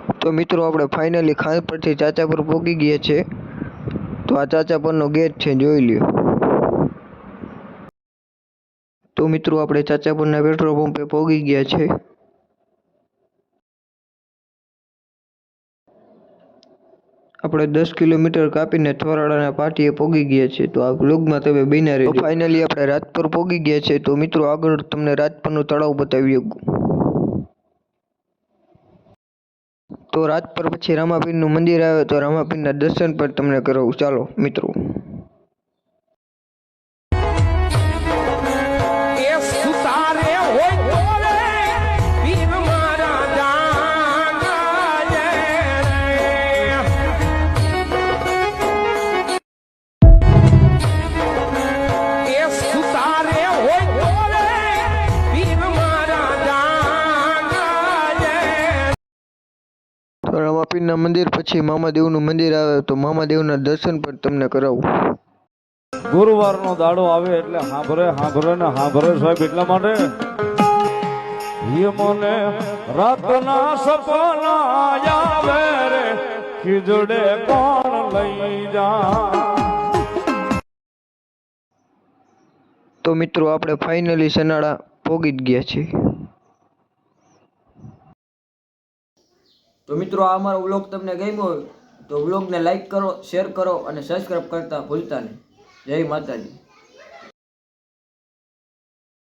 તો મિત્રો આપણે ફાઇનલી ખાંડ પરથી ચાચા પર પહોંચી ગયા છે। તો આ ચાચા પરનો ગેટ છે, જોઈ લ્યો। તો મિત્રો આપણે ચાચા પરના પેટ્રોલ પંપે પહોંચી ગયા છે। આપણે 10 કિલોમીટર કાપીને થોરાડાના પાટીએ પહોંચી ગયા છે। તો આ વ્લોગમાં તમે બન્યા રહેજો। તો ફાઇનલી આપણે રાજપર પહોંચી ગયા છે। તો મિત્રો આગળ તમને રાજપરનું તળાવ બતાવી શકું। તો રાજપર પછી રામાપીરનું મંદિર આવે, તો રામાપીરના દર્શન પણ તમને કરાવું, ચાલો મિત્રો। રામાપીરના મંદિર પછી મામાદેવનું મંદિર આવે, તો મામાદેવના દર્શન પણ તમને કરાવું। ગુરુવારનો દાડો આવે એટલે હાંભરે સાહેબ, એટલા માટે મને રાતના સપના આવે રે, ખીજડે કોણ લઈ જા। તો મિત્રો આપણે ફાઇનલી સનાળા પહોંચી જ ગયા છીએ। તો મિત્રો આ અમારો વ્લોગ તમને ગમ્યો હોય તો વ્લોગને લાઈક કરો, શેર કરો અને સબસ્ક્રાઈબ કરતા ભૂલતા નહીં। જય માતાજી।